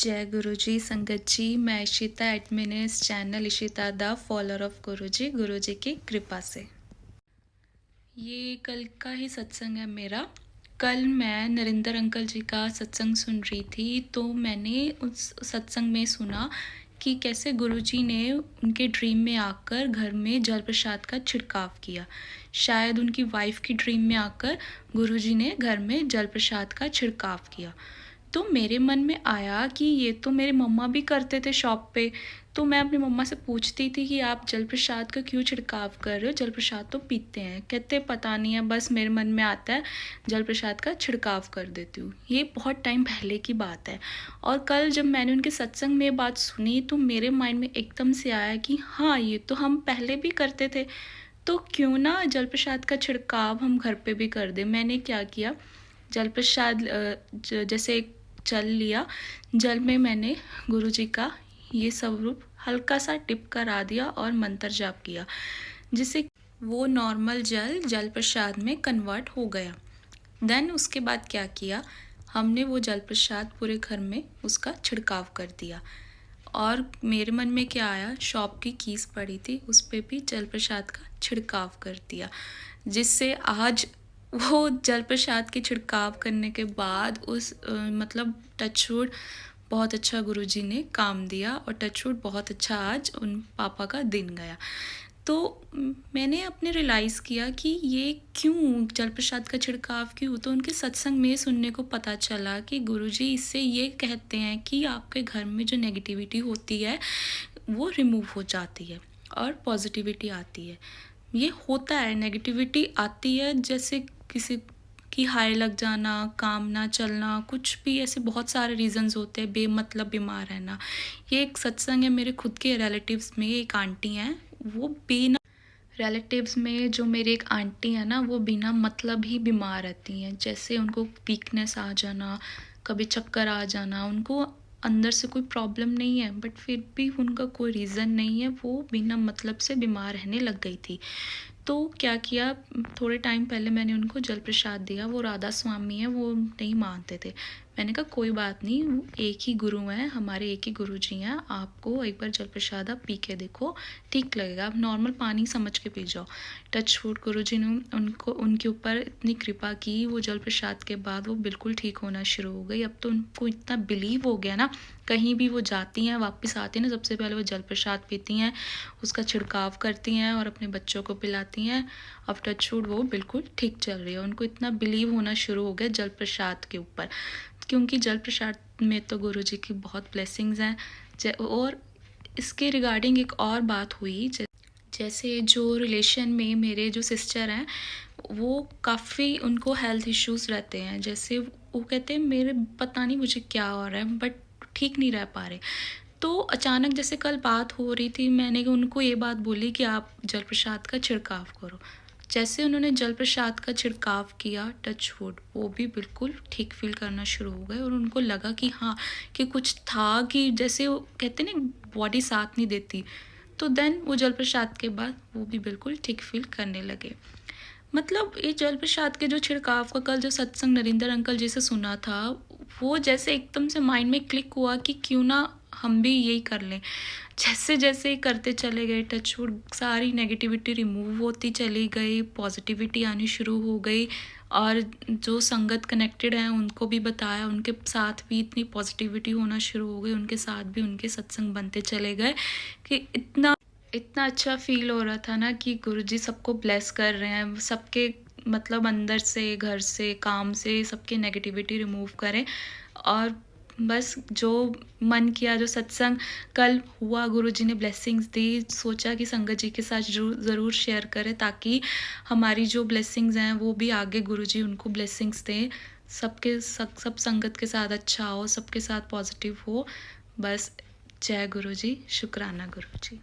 जय गुरुजी संगत जी। मैं इशिता एडमिन इस channel Ishita the follower of Guruji की कृपा से। ये कल का ही सत्संग है मेरा। कल मैं नरेंद्र अंकल जी का सत्संग सुन रही थी, तो मैंने उस सत्संग में सुना कि कैसे गुरुजी ने उनके ड्रीम में आकर घर में जल प्रसाद का छिड़काव किया। शायद उनकी वाइफ की ड्रीम में आकर गुरुजी ने घर में जल प्रसाद का छिड़काव किया। तो मेरे मन में आया कि ये तो मेरे मम्मा भी करते थे शॉप पे। तो मैं अपनी मम्मा से पूछती थी कि आप जल प्रसाद का क्यों छिड़काव कर रहे हो, जल प्रसाद तो पीते हैं। कहते पता नहीं है, बस मेरे मन में आता है जल प्रसाद का छिड़काव कर देती हूँ। ये बहुत टाइम पहले की बात है। और कल जब मैंने उनके सत्संग में बात सुनी तो मेरे माइंड में एकदम से आया कि हाँ, ये तो हम पहले भी करते थे, तो क्यों ना जल प्रसाद का छिड़काव हम घर पे भी कर दें। मैंने क्या किया, जल प्रसाद जैसे एक जल लिया, जल में मैंने गुरुजी का ये स्वरूप हल्का सा टिप करा दिया और मंत्र जाप किया, जिससे वो नॉर्मल जल प्रसाद में कन्वर्ट हो गया। देन उसके बाद क्या किया, हमने वो जल प्रसाद पूरे घर में उसका छिड़काव कर दिया। और मेरे मन में क्या आया, शॉप की कीज पड़ी थी, उस पर भी जल प्रसाद का छिड़काव कर दिया, जिससे आज वो जल प्रसाद के छिड़काव करने के बाद उस मतलब टचवुड बहुत अच्छा गुरुजी ने काम दिया और टचवुड बहुत अच्छा आज उन पापा का दिन गया। तो मैंने अपने रियलाइज़ किया कि ये क्यों जल प्रसाद का छिड़काव क्यों, तो उनके सत्संग में सुनने को पता चला कि गुरुजी इससे ये कहते हैं कि आपके घर में जो नेगेटिविटी होती है वो रिमूव हो जाती है और पॉजिटिविटी आती है। ये होता है, नेगेटिविटी आती है, जैसे किसी की हाई लग जाना, काम ना चलना, कुछ भी ऐसे बहुत सारे रीज़न्स होते हैं, बेमतलब बीमार रहना। ये एक सत्संग है मेरे खुद के रिलेटिव्स में, एक आंटी हैं, वो बिना रिलेटिव्स में जो मेरे एक आंटी है ना, वो बिना मतलब ही बीमार रहती हैं। जैसे उनको वीकनेस आ जाना, कभी चक्कर आ जाना, उनको अंदर से कोई प्रॉब्लम नहीं है बट फिर भी उनका कोई रीज़न नहीं है, वो बिना मतलब से बीमार रहने लग गई थी। तो क्या किया, थोड़े टाइम पहले मैंने उनको जल प्रसाद दिया। वो राधा स्वामी है, वो नहीं मानते थे। मैंने कहा कोई बात नहीं, वो एक ही गुरु हैं हमारे, एक ही गुरु जी हैं, आपको एक बार जल प्रसाद आप पी के देखो, ठीक लगेगा। आप नॉर्मल पानी समझ के पी जाओ। टच वुड गुरु जी ने उनको उनके ऊपर इतनी कृपा की, वो जल प्रसाद के बाद वो बिल्कुल ठीक होना शुरू हो गई। अब तो उनको इतना बिलीव हो गया ना, कहीं भी वो जाती हैं, वापस आती हैं ना, सबसे पहले वो जल प्रसाद पीती हैं, उसका छिड़काव करती हैं और अपने बच्चों को पिलाती हैं। अब टचवुड वो बिल्कुल ठीक चल रही है। उनको इतना बिलीव होना शुरू हो गया जल प्रसाद के ऊपर, क्योंकि जल प्रसाद में तो गुरुजी की बहुत ब्लेसिंग्स हैं। और इसके रिगार्डिंग एक और बात हुई, जैसे जो रिलेशन में मेरे जो सिस्टर हैं, वो काफ़ी उनको हेल्थ इश्यूज़ रहते हैं। जैसे वो कहते हैं मेरे पता नहीं मुझे क्या हो रहा है, बट ठीक नहीं रह पा रहे। तो अचानक जैसे कल बात हो रही थी, मैंने उनको ये बात बोली कि आप जल प्रसाद का छिड़काव करो। जैसे उन्होंने जल प्रसाद का छिड़काव किया, टच वुड, वो भी बिल्कुल ठीक फील करना शुरू हो गए और उनको लगा कि हाँ, कि कुछ था, कि जैसे वो कहते ना बॉडी साथ नहीं देती। तो देन वो जल प्रसाद के बाद वो भी बिल्कुल ठीक फील करने लगे। मतलब ये जल प्रसाद के जो छिड़काव का कल जो सत्संग नरेंद्र अंकल जी से सुना था, वो जैसे एकदम से माइंड में क्लिक हुआ कि क्यों ना हम भी यही कर लें। जैसे जैसे करते चले गए, टचवुड सारी नेगेटिविटी रिमूव होती चली गई, पॉजिटिविटी आनी शुरू हो गई। और जो संगत कनेक्टेड हैं उनको भी बताया, उनके साथ भी इतनी पॉजिटिविटी होना शुरू हो गई, उनके साथ भी उनके सत्संग बनते चले गए कि इतना इतना अच्छा फील हो रहा था ना कि गुरुजी सबको ब्लेस कर रहे हैं, सबके मतलब अंदर से, घर से, काम से सबके नेगेटिविटी रिमूव करें। और बस जो मन किया, जो सत्संग कल हुआ, गुरुजी ने ब्लेसिंग्स दी, सोचा कि संगत जी के साथ ज़रूर शेयर करें, ताकि हमारी जो ब्लेसिंग्स हैं वो भी आगे गुरुजी उनको ब्लेसिंग्स दें, सब संगत के साथ अच्छा हो, सबके साथ पॉजिटिव हो। बस जय गुरुजी, शुक्राना गुरुजी।